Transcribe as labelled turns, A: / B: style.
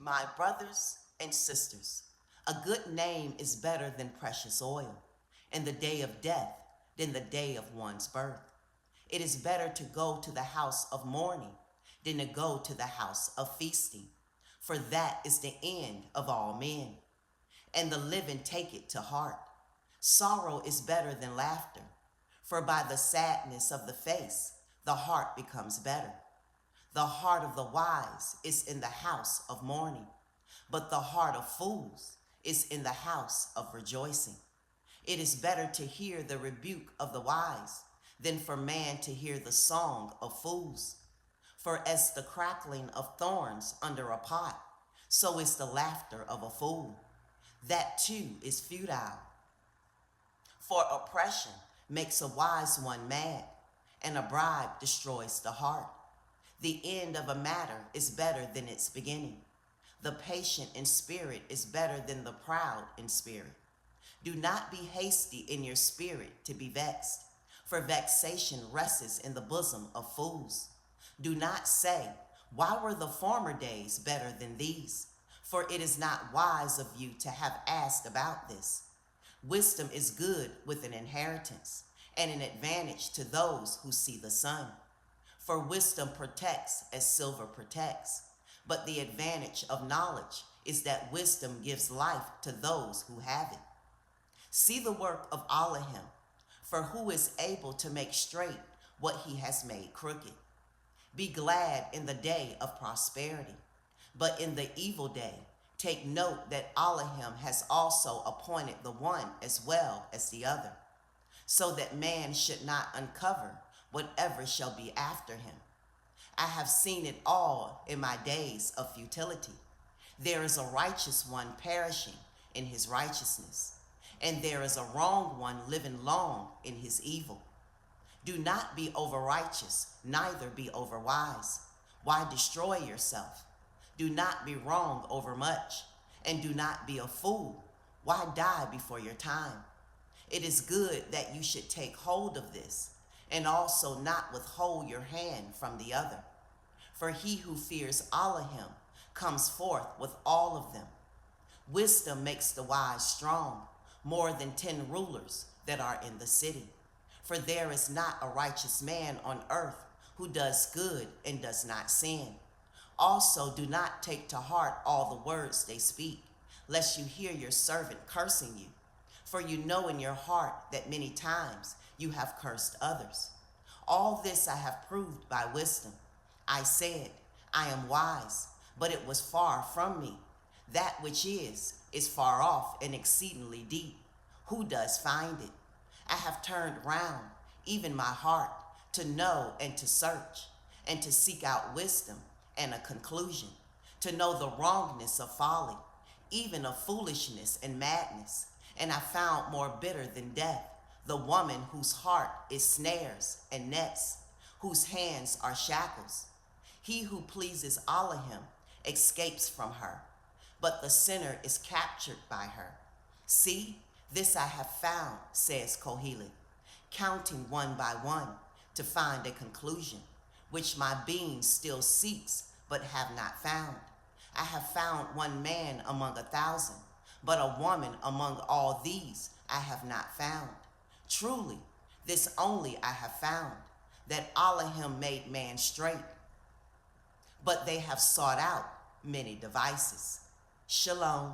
A: My brothers and sisters, a good name is better than precious oil, and the day of death than the day of one's birth. It is better to go to the house of mourning than to go to the house of feasting, for that is the end of all men, and the living take it to heart. Sorrow is better than laughter, for by the sadness of the face the heart becomes better. The heart of the wise is in the house of mourning, but the heart of fools is in the house of rejoicing. It is better to hear the rebuke of the wise than for man to hear the song of fools. For as the crackling of thorns under a pot, so is the laughter of a fool. That too is futile. For oppression makes a wise one mad, and a bribe destroys the heart. The end of a matter is better than its beginning. The patient in spirit is better than the proud in spirit. Do not be hasty in your spirit to be vexed, for vexation rests in the bosom of fools. Do not say, why were the former days better than these? For it is not wise of you to have asked about this. Wisdom is good with an inheritance, and an advantage to those who see the sun. For wisdom protects as silver protects, but the advantage of knowledge is that wisdom gives life to those who have it. See the work of Elohim, for who is able to make straight what he has made crooked? Be glad in the day of prosperity, but in the evil day take note that Elohim has also appointed the one as well as the other, so that man should not uncover whatever shall be after him. I have seen it all in my days of futility. There is a righteous one perishing in his righteousness, and there is a wrong one living long in his evil. Do not be over-righteous, neither be over-wise. Why destroy yourself? Do not be wrong overmuch, and do not be a fool. Why die before your time? It is good that you should take hold of this, and also not withhold your hand from the other. For he who fears Elohim comes forth with all of them. Wisdom makes the wise strong, more than 10 rulers that are in the city. For there is not a righteous man on earth who does good and does not sin. Also do not take to heart all the words they speak, lest you hear your servant cursing you. For you know in your heart that many times you have cursed others. All this I have proved by wisdom. I said, I am wise, but it was far from me. That which is far off and exceedingly deep. Who does find it? I have turned round, even my heart, to know and to search, and to seek out wisdom and a conclusion, to know the wrongness of folly, even of foolishness and madness. And I found more bitter than death, the woman whose heart is snares and nets, whose hands are shackles. He who pleases Elohim escapes from her, but the sinner is captured by her. See, this I have found, says Kohelet, counting one by one to find a conclusion, which my being still seeks but have not found. I have found one man among 1,000, but a woman among all these I have not found. Truly, this only I have found, that Elohim made man straight, but they have sought out many devices. Shalom.